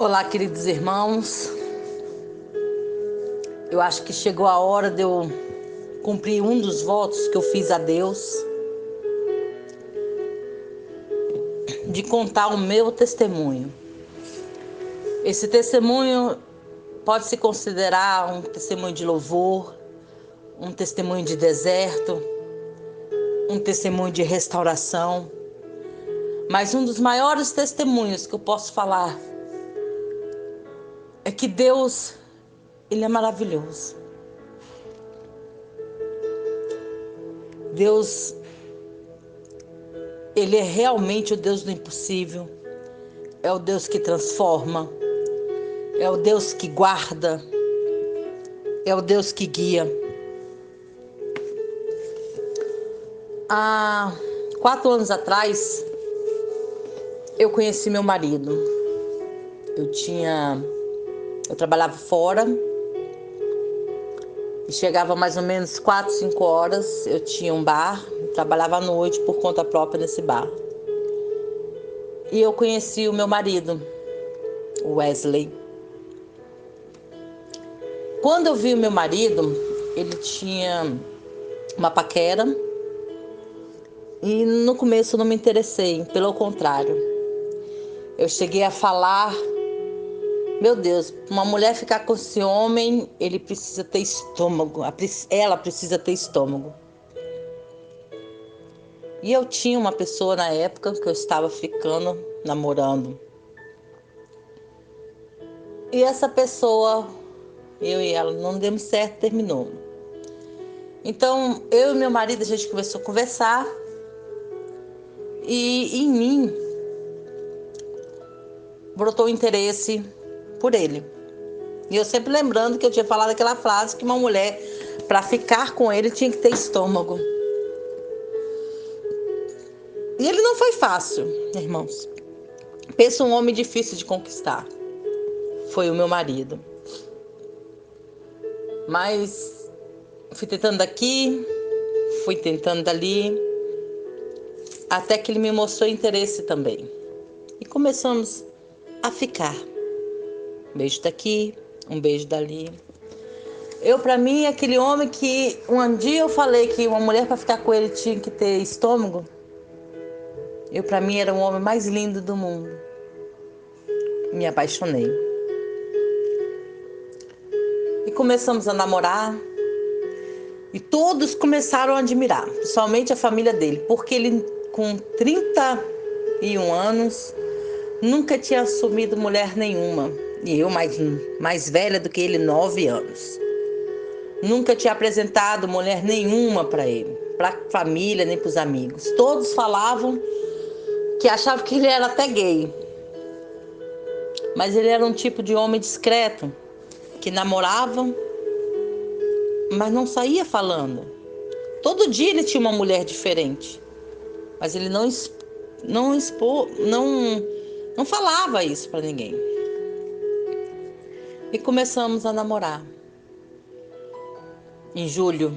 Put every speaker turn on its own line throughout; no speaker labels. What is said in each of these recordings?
Olá, queridos irmãos. Eu acho que chegou a hora de eu cumprir um dos votos que eu fiz a Deus, de contar o meu testemunho. Esse testemunho pode se considerar um testemunho de louvor, um testemunho de deserto, um testemunho de restauração, mas um dos maiores testemunhos que eu posso falar é que Deus, Ele é maravilhoso. Deus, Ele é realmente o Deus do impossível, é o Deus que transforma, é o Deus que guarda, é o Deus que guia. Há 4 anos atrás, eu conheci meu marido. Eu trabalhava fora e chegava mais ou menos 4, 5 horas. Eu tinha um bar, trabalhava à noite por conta própria nesse bar. E eu conheci o meu marido, o Wesley. Quando eu vi o meu marido, ele tinha uma paquera e no começo eu não me interessei, pelo contrário. Eu cheguei a falar: meu Deus, uma mulher ficar com esse homem, ele precisa ter estômago, ela precisa ter estômago. E eu tinha uma pessoa na época que eu estava ficando, namorando. E essa pessoa, eu e ela, não demos certo, terminou. Então, eu e meu marido, a gente começou a conversar. E em mim brotou interesse por ele. E eu sempre lembrando que eu tinha falado aquela frase que uma mulher, para ficar com ele, tinha que ter estômago. E ele não foi fácil, irmãos. Pensa um homem difícil de conquistar. Foi o meu marido. Mas fui tentando daqui, fui tentando dali, até que ele me mostrou interesse também. E começamos a ficar. Um beijo daqui, um beijo dali. Para mim, aquele homem que um dia eu falei que uma mulher para ficar com ele tinha que ter estômago, para mim era o homem mais lindo do mundo. Me apaixonei. E começamos a namorar. E todos começaram a admirar, principalmente a família dele, porque ele, com 31 anos, nunca tinha assumido mulher nenhuma. E eu, mais velha do que ele, 9 anos. Nunca tinha apresentado mulher nenhuma para ele, para a família, nem para os amigos. Todos falavam que achavam que ele era até gay. Mas ele era um tipo de homem discreto, que namorava, mas não saía falando. Todo dia ele tinha uma mulher diferente, mas ele não falava isso para ninguém. E começamos a namorar. Em julho.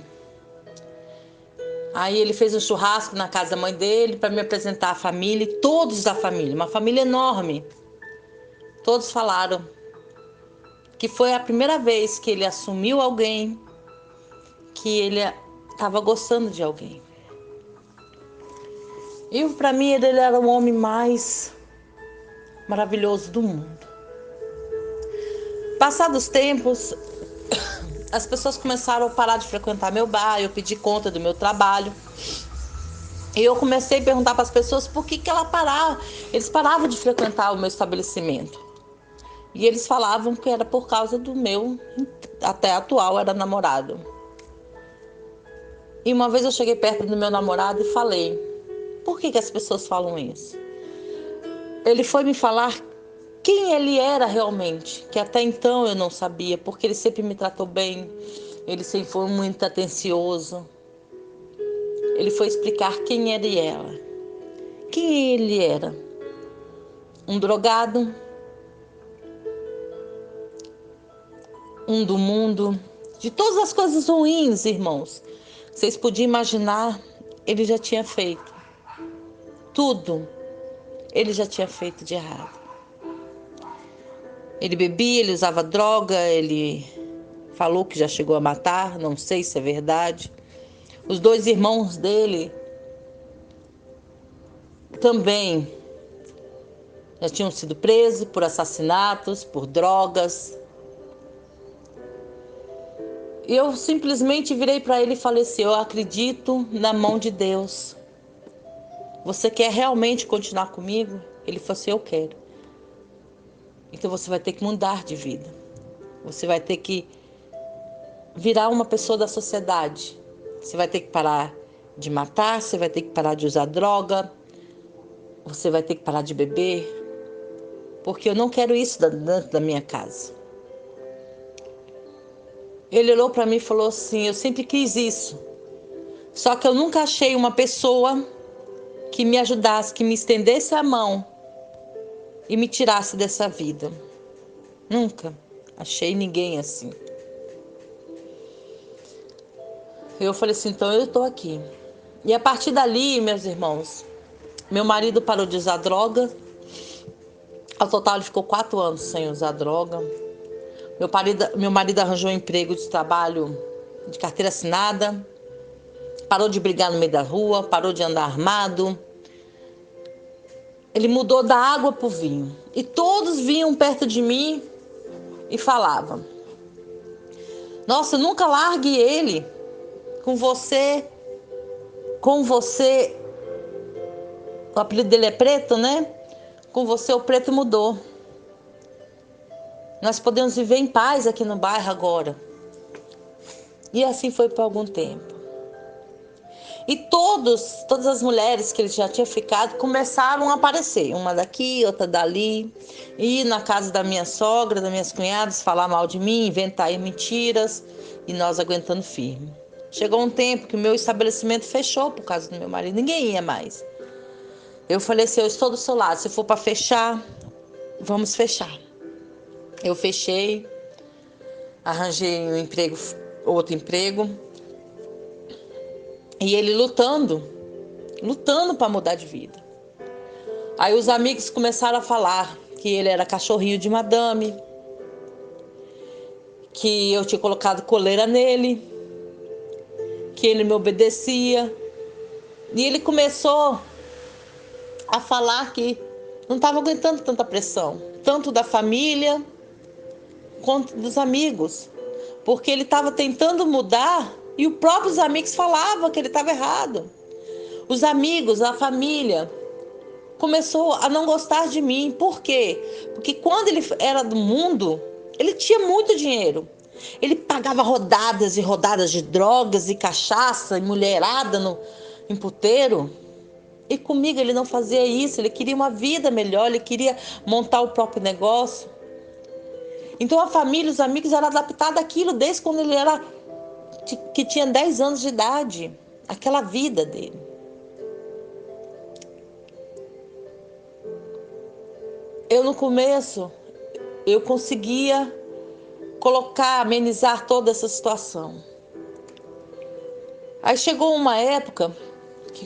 Aí ele fez um churrasco na casa da mãe dele para me apresentar a família, e todos da família, uma família enorme. Todos falaram que foi a primeira vez que ele assumiu alguém, que ele estava gostando de alguém. E para mim ele era o homem mais maravilhoso do mundo. Passados os tempos, as pessoas começaram a parar de frequentar meu bar, eu pedi conta do meu trabalho. E eu comecei a perguntar para as pessoas por que eles paravam de frequentar o meu estabelecimento. E eles falavam que era por causa do meu, até atual, era namorado. E uma vez eu cheguei perto do meu namorado e falei: por que as pessoas falam isso? Ele foi me falar quem ele era realmente, que até então eu não sabia, porque ele sempre me tratou bem, ele sempre foi muito atencioso. Ele foi explicar quem ele era. Quem ele era? Um drogado, um do mundo, de todas as coisas ruins, irmãos. Vocês podiam imaginar, ele já tinha feito. Tudo ele já tinha feito de errado. Ele bebia, ele usava droga, ele falou que já chegou a matar, não sei se é verdade. Os dois irmãos dele também já tinham sido presos por assassinatos, por drogas. E eu simplesmente virei para ele e falei assim: eu acredito na mão de Deus. Você quer realmente continuar comigo? Ele falou assim: eu quero. Então você vai ter que mudar de vida. Você vai ter que virar uma pessoa da sociedade. Você vai ter que parar de matar, você vai ter que parar de usar droga, você vai ter que parar de beber, porque eu não quero isso dentro da minha casa. Ele olhou para mim e falou assim: eu sempre quis isso, só que eu nunca achei uma pessoa que me ajudasse, que me estendesse a mão e me tirasse dessa vida. Nunca achei ninguém assim. Eu falei assim: então eu tô aqui. E a partir dali, meus irmãos, meu marido parou de usar droga. Ao total, ele ficou 4 anos sem usar droga. Meu marido arranjou um emprego de trabalho de carteira assinada. Parou de brigar no meio da rua, parou de andar armado. Ele mudou da água para o vinho. E todos vinham perto de mim e falavam: nossa, nunca largue ele. Com você, o apelido dele é Preto, né? Com você o Preto mudou. Nós podemos viver em paz aqui no bairro agora. E assim foi por algum tempo. E todas as mulheres que ele já tinha ficado começaram a aparecer. Uma daqui, outra dali. Ir na casa da minha sogra, das minhas cunhadas, falar mal de mim, inventar mentiras. E nós aguentando firme. Chegou um tempo que o meu estabelecimento fechou por causa do meu marido. Ninguém ia mais. Eu falei assim: eu estou do seu lado. Se for para fechar, vamos fechar. Eu fechei. Arranjei um emprego, outro emprego. E ele lutando para mudar de vida. Aí os amigos começaram a falar que ele era cachorrinho de madame, que eu tinha colocado coleira nele, que ele me obedecia. E ele começou a falar que não estava aguentando tanta pressão, tanto da família quanto dos amigos, porque ele estava tentando mudar e os próprios amigos falavam que ele estava errado. Os amigos, a família começou a não gostar de mim. Por quê? Porque quando ele era do mundo, ele tinha muito dinheiro. Ele pagava rodadas e rodadas de drogas e cachaça e mulherada em puteiro. E comigo ele não fazia isso. Ele queria uma vida melhor, ele queria montar o próprio negócio. Então a família, os amigos eram adaptados àquilo desde quando ele era que tinha 10 anos de idade. Aquela vida dele. Eu no começo, eu conseguia amenizar toda essa situação. Aí chegou uma época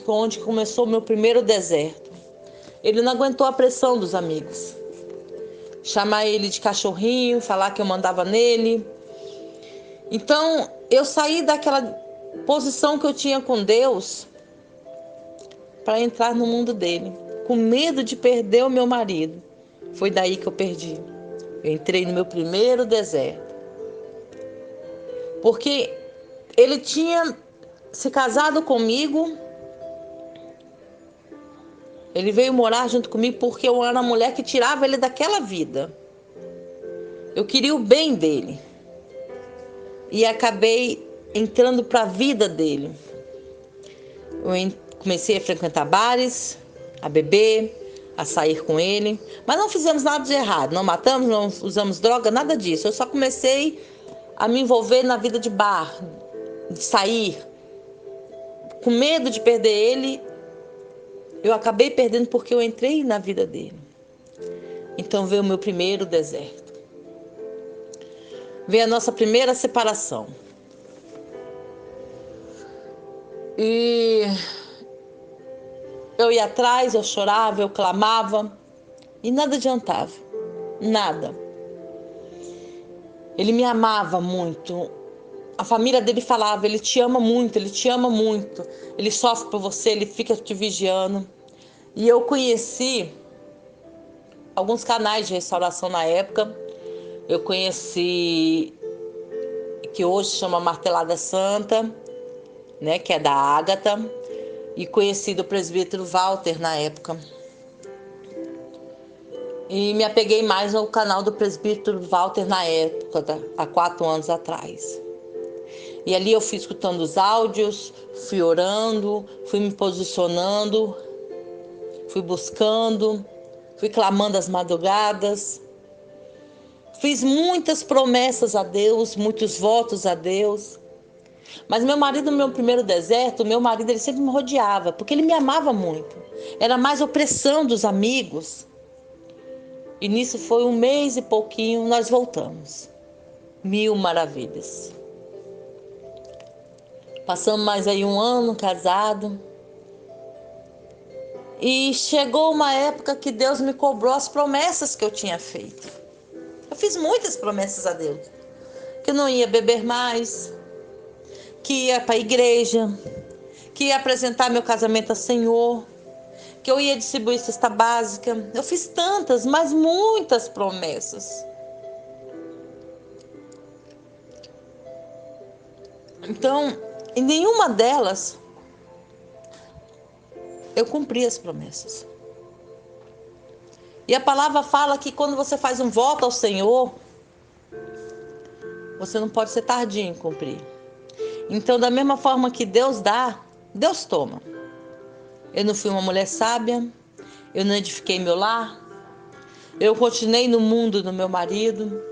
onde começou o meu primeiro deserto. Ele não aguentou a pressão dos amigos. Chamar ele de cachorrinho, falar que eu mandava nele. Então, eu saí daquela posição que eu tinha com Deus para entrar no mundo dele, com medo de perder o meu marido. Foi daí que eu perdi. Eu entrei no meu primeiro deserto. Porque ele tinha se casado comigo. Ele veio morar junto comigo porque eu era a mulher que tirava ele daquela vida. Eu queria o bem dele. E acabei entrando para a vida dele. Comecei a frequentar bares, a beber, a sair com ele. Mas não fizemos nada de errado. Não matamos, não usamos droga, nada disso. Eu só comecei a me envolver na vida de bar, de sair. Com medo de perder ele, eu acabei perdendo porque eu entrei na vida dele. Então veio o meu primeiro deserto. Veio a nossa primeira separação. E eu ia atrás, eu chorava, eu clamava. E nada adiantava. Nada. Ele me amava muito. A família dele falava, ele te ama muito, ele te ama muito. Ele sofre por você, ele fica te vigiando. E eu conheci alguns canais de restauração na época. Eu conheci, que hoje chama Martelada Santa, né, que é da Ágata. E conheci do presbítero Walter na época. E me apeguei mais ao canal do presbítero Walter na época, há 4 anos atrás. E ali eu fui escutando os áudios, fui orando, fui me posicionando, fui buscando, fui clamando as madrugadas. Fiz muitas promessas a Deus, muitos votos a Deus. Mas meu marido, no meu primeiro deserto, meu marido ele sempre me rodeava, porque ele me amava muito. Era mais opressão dos amigos. E nisso foi 1 mês e pouquinho, nós voltamos. 1000 maravilhas. Passamos mais aí 1 ano casado. E chegou uma época que Deus me cobrou as promessas que eu tinha feito. Eu fiz muitas promessas a Deus. Que eu não ia beber mais, que ia para a igreja, que ia apresentar meu casamento ao Senhor, que eu ia distribuir cesta básica. Eu fiz tantas, mas muitas promessas. Então, em nenhuma delas eu cumpri as promessas. E a palavra fala que quando você faz um voto ao Senhor, você não pode ser tardio em cumprir. Então, da mesma forma que Deus dá, Deus toma. Eu não fui uma mulher sábia, eu não edifiquei meu lar, eu continuei no mundo do meu marido.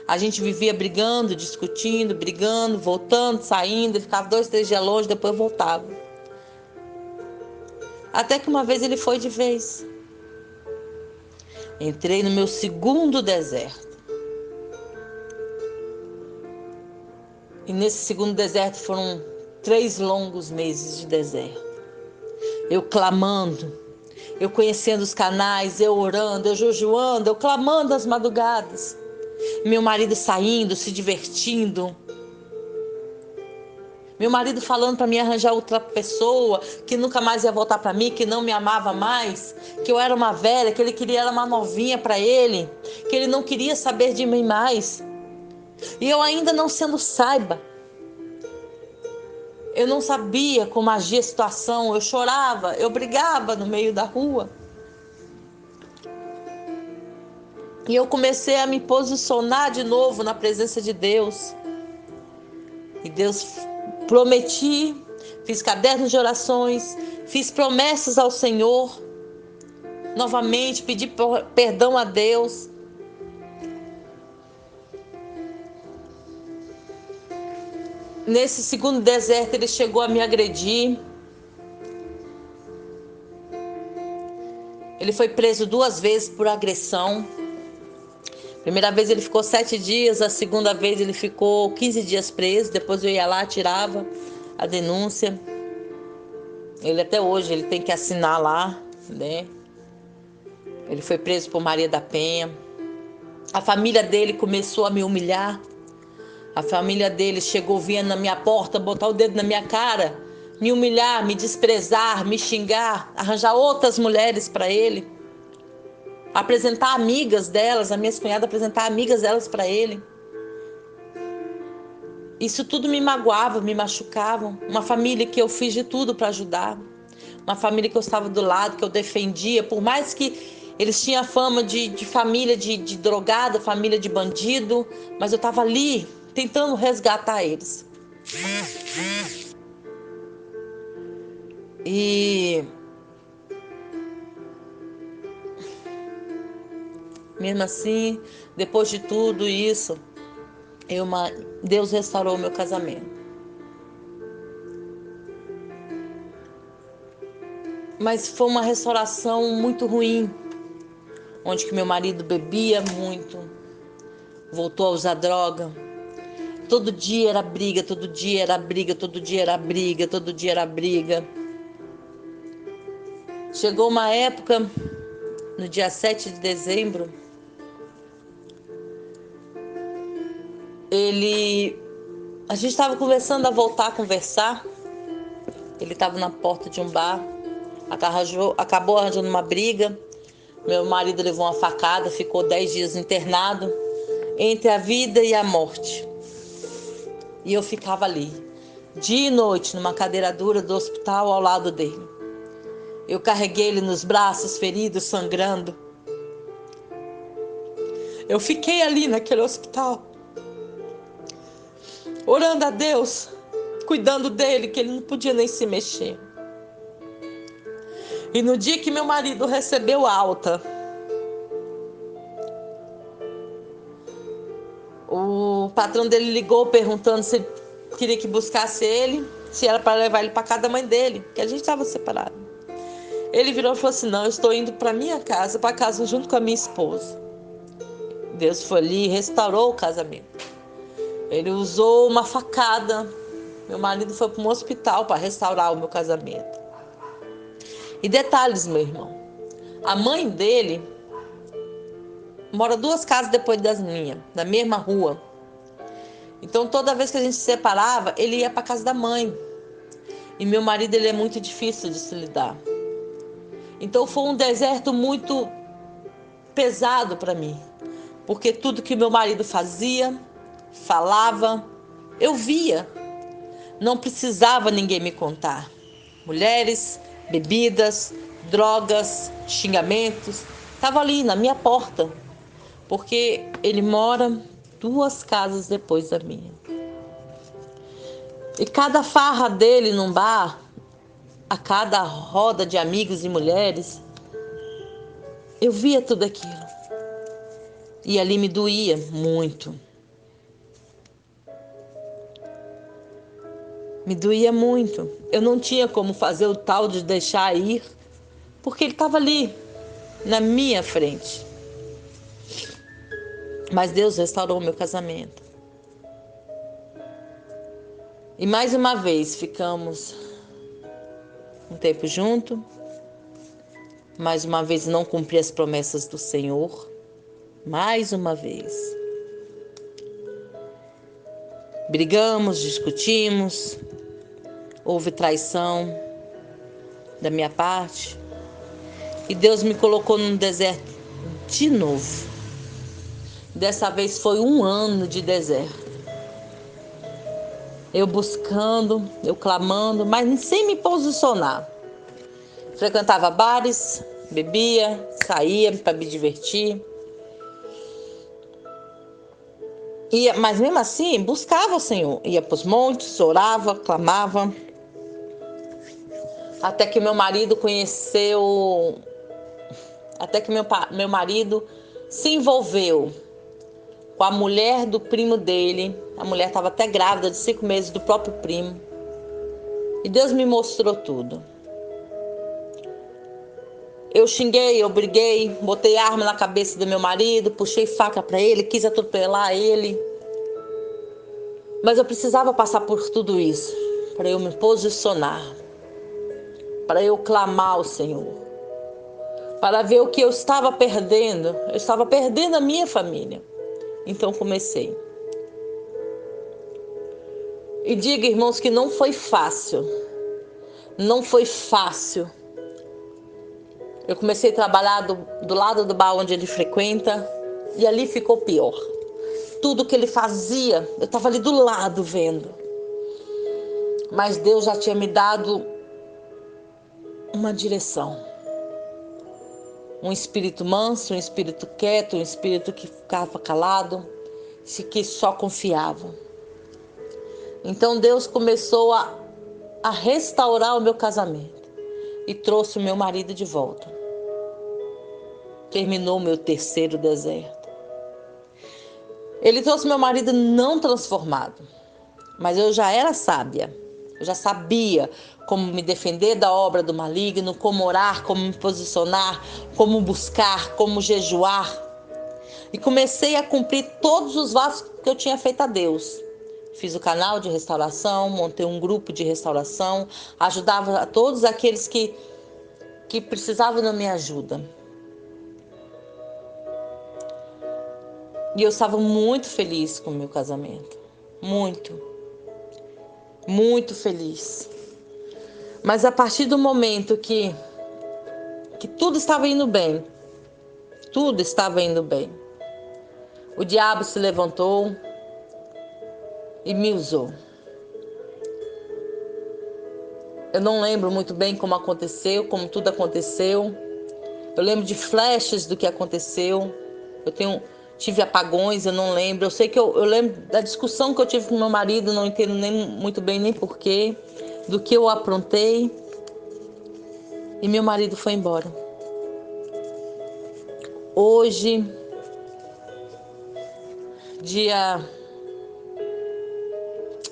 A gente vivia brigando, discutindo, brigando, voltando, saindo. Ele ficava 2, 3 dias longe, depois voltava. Até que uma vez ele foi de vez. Entrei no meu segundo deserto. E nesse segundo deserto foram 3 longos meses de deserto. Eu clamando, eu conhecendo os canais, eu orando, eu jejuando, eu clamando as madrugadas. Meu marido saindo, se divertindo. Meu marido falando para mim arranjar outra pessoa, que nunca mais ia voltar para mim, que não me amava mais, que eu era uma velha, que ele queria uma novinha para ele, que ele não queria saber de mim mais. E eu ainda não sendo saiba. Eu não sabia como agir a situação, eu chorava, eu brigava no meio da rua. E eu comecei a me posicionar de novo na presença de Deus. E Deus prometi, fiz cadernos de orações, fiz promessas ao Senhor. Novamente, pedi perdão a Deus. Nesse segundo deserto, ele chegou a me agredir. Ele foi preso 2 vezes por agressão. Primeira vez ele ficou 7 dias, a segunda vez ele ficou 15 dias preso. Depois eu ia lá, tirava a denúncia. Ele até hoje ele tem que assinar lá, né? Ele foi preso por Maria da Penha. A família dele começou a me humilhar. A família dele chegou vindo na minha porta, botar o dedo na minha cara, me humilhar, me desprezar, me xingar, arranjar outras mulheres para ele. Apresentar amigas delas, as minhas cunhadas apresentar amigas delas para ele. Isso tudo me magoava, me machucava. Uma família que eu fiz de tudo para ajudar. Uma família que eu estava do lado, que eu defendia. Por mais que eles tinham a fama de família de drogada, família de bandido. Mas eu estava ali, tentando resgatar eles. E mesmo assim, depois de tudo isso, Deus restaurou o meu casamento. Mas foi uma restauração muito ruim, onde que meu marido bebia muito, voltou a usar droga. Todo dia era briga, todo dia era briga, todo dia era briga, todo dia era briga. Chegou uma época, no dia 7 de dezembro, A gente estava começando a voltar a conversar. Ele estava na porta de um bar, acabou arranjando uma briga. Meu marido levou uma facada, ficou 10 dias internado, entre a vida e a morte. E eu ficava ali, dia e noite, numa cadeira dura do hospital ao lado dele. Eu carreguei ele nos braços, ferido, sangrando. Eu fiquei ali naquele hospital, orando a Deus, cuidando dele, que ele não podia nem se mexer. E no dia que meu marido recebeu alta, o patrão dele ligou perguntando se ele queria que buscasse ele, se era para levar ele para casa da mãe dele, que a gente estava separado. Ele virou e falou assim: não, eu estou indo para minha casa, para casa junto com a minha esposa. Deus foi ali e restaurou o casamento. Ele usou uma facada. Meu marido foi para um hospital para restaurar o meu casamento. E detalhes, meu irmão. A mãe dele mora 2 casas depois das minhas, na mesma rua. Então toda vez que a gente se separava, ele ia para casa da mãe. E meu marido, ele é muito difícil de se lidar. Então foi um deserto muito pesado para mim. Porque tudo que meu marido fazia, falava, eu via. Não precisava ninguém me contar. Mulheres, bebidas, drogas, xingamentos. Estava ali na minha porta. Porque ele mora 2 casas depois da minha. E cada farra dele num bar, a cada roda de amigos e mulheres, eu via tudo aquilo. E ali me doía muito. Me doía muito. Eu não tinha como fazer o tal de deixar ir, porque ele estava ali, na minha frente. Mas Deus restaurou o meu casamento. E mais uma vez ficamos um tempo junto. Mais uma vez não cumpri as promessas do Senhor. Mais uma vez. Brigamos, discutimos. Houve traição da minha parte. E Deus me colocou num deserto de novo. Dessa vez foi 1 ano de deserto. Eu buscando, eu clamando, mas sem me posicionar. Frequentava bares, bebia, saía para me divertir. Mas mesmo assim, buscava o Senhor. Ia para os montes, orava, clamava. Até que meu marido conheceu... Até que meu marido se envolveu com a mulher do primo dele. A mulher estava até grávida de 5 meses do próprio primo. E Deus me mostrou tudo. Eu xinguei, eu briguei, botei arma na cabeça do meu marido, puxei faca para ele, quis atropelar ele. Mas eu precisava passar por tudo isso para eu me posicionar, para eu clamar ao Senhor, para ver o que eu estava perdendo. Eu estava perdendo a minha família. Então comecei. E diga, irmãos, que não foi fácil. Não foi fácil. Eu comecei a trabalhar do lado do bar onde ele frequenta. E ali ficou pior. Tudo que ele fazia, eu estava ali do lado vendo. Mas Deus já tinha me dado uma direção. Um espírito manso, um espírito quieto, um espírito que ficava calado, que só confiava. Então Deus começou a restaurar o meu casamento e trouxe o meu marido de volta. Terminou o meu 3º deserto. Ele trouxe meu marido não transformado, mas eu já era sábia. Eu já sabia como me defender da obra do maligno, como orar, como me posicionar, como buscar, como jejuar. E comecei a cumprir todos os votos que eu tinha feito a Deus. Fiz o canal de restauração, montei um grupo de restauração, ajudava a todos aqueles que precisavam da minha ajuda. E eu estava muito feliz com o meu casamento. Muito, muito feliz. Mas a partir do momento que tudo estava indo bem, o diabo se levantou e me usou. Eu não lembro muito bem como aconteceu, como tudo aconteceu. Eu lembro de flashes do que aconteceu. Tive apagões, eu não lembro. Eu sei que eu lembro da discussão que eu tive com meu marido, não entendo nem muito bem nem porquê, do que eu aprontei. E meu marido foi embora. Hoje, dia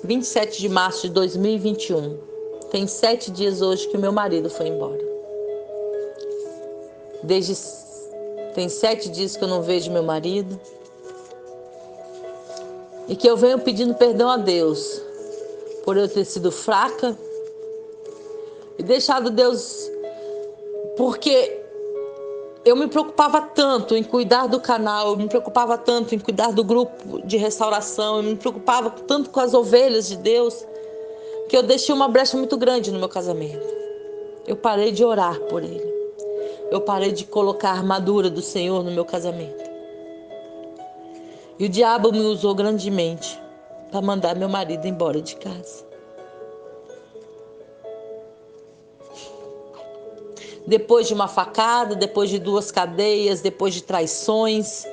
27 de março de 2021, tem 7 dias hoje que o meu marido foi embora. Tem 7 dias que eu não vejo meu marido. E que eu venho pedindo perdão a Deus por eu ter sido fraca e deixado Deus, porque eu me preocupava tanto em cuidar do canal, eu me preocupava tanto em cuidar do grupo de restauração, eu me preocupava tanto com as ovelhas de Deus, que eu deixei uma brecha muito grande no meu casamento. Eu parei de orar por ele. Eu parei de colocar a armadura do Senhor no meu casamento. E o diabo me usou grandemente para mandar meu marido embora de casa. Depois de uma facada, depois de 2 cadeias, depois de traições,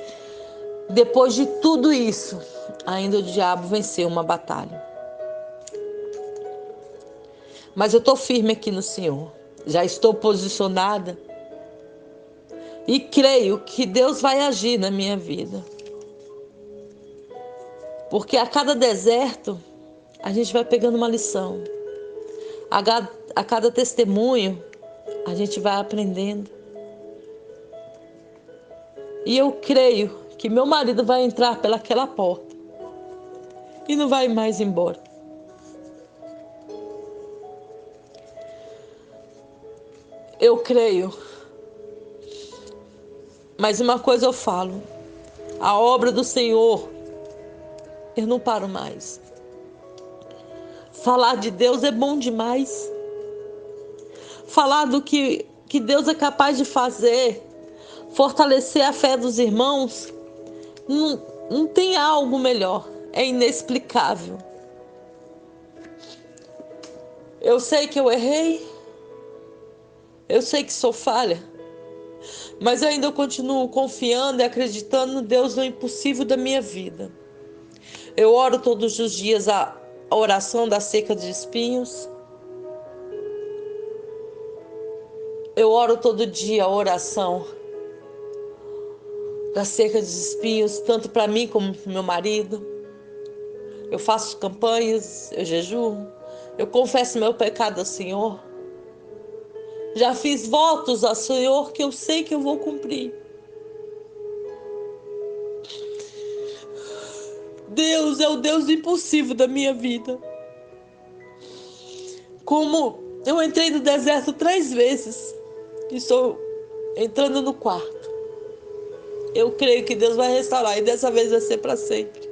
depois de tudo isso, ainda o diabo venceu uma batalha. Mas eu estou firme aqui no Senhor. Já estou posicionada. E creio que Deus vai agir na minha vida. Porque a cada deserto, a gente vai pegando uma lição. A cada testemunho, a gente vai aprendendo. E eu creio que meu marido vai entrar pelaquela porta. E não vai mais embora. Eu creio. Mas uma coisa eu falo. A obra do Senhor, eu não paro mais. Falar de Deus é bom demais. Falar do que Deus é capaz de fazer, fortalecer a fé dos irmãos, não tem algo melhor. É inexplicável. Eu sei que eu errei. Eu sei que sou falha. Mas eu ainda continuo confiando e acreditando no Deus no impossível da minha vida. Eu oro todos os dias a oração da cerca de espinhos. Eu oro todo dia a oração da cerca de espinhos, tanto para mim como para meu marido. Eu faço campanhas, eu jejuo, eu confesso meu pecado ao Senhor. Já fiz votos ao Senhor que eu sei que eu vou cumprir. Deus é o Deus do impossível da minha vida. Como eu entrei no deserto 3 vezes e estou entrando no 4º. Eu creio que Deus vai restaurar e dessa vez vai ser para sempre.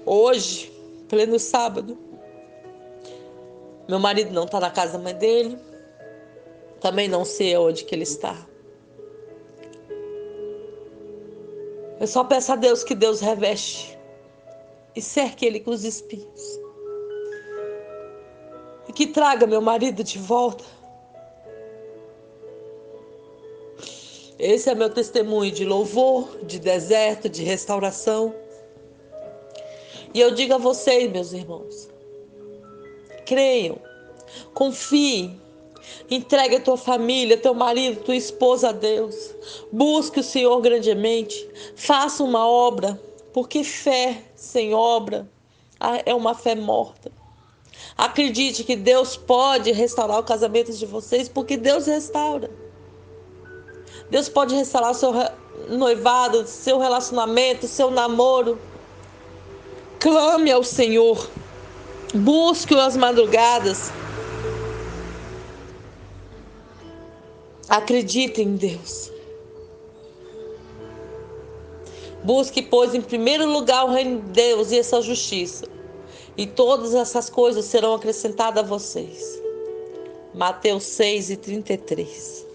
Hoje, pleno sábado, meu marido não está na casa da mãe dele. Também não sei onde que ele está. Eu só peço a Deus que Deus reveste e cerque ele com os espinhos. E que traga meu marido de volta. Esse é meu testemunho de louvor, de deserto, de restauração. E eu digo a vocês, meus irmãos, creiam, confiem, entregue a tua família, teu marido, tua esposa a Deus. Busque o Senhor grandemente, faça uma obra, porque fé sem obra é uma fé morta. Acredite que Deus pode restaurar o casamento de vocês, porque Deus restaura. Deus pode restaurar o seu noivado, seu relacionamento, seu namoro. Clame ao Senhor. Busque-o às madrugadas. Acredite em Deus. Busque, pois, em primeiro lugar o reino de Deus e a sua justiça, e todas essas coisas serão acrescentadas a vocês. Mateus 6:33.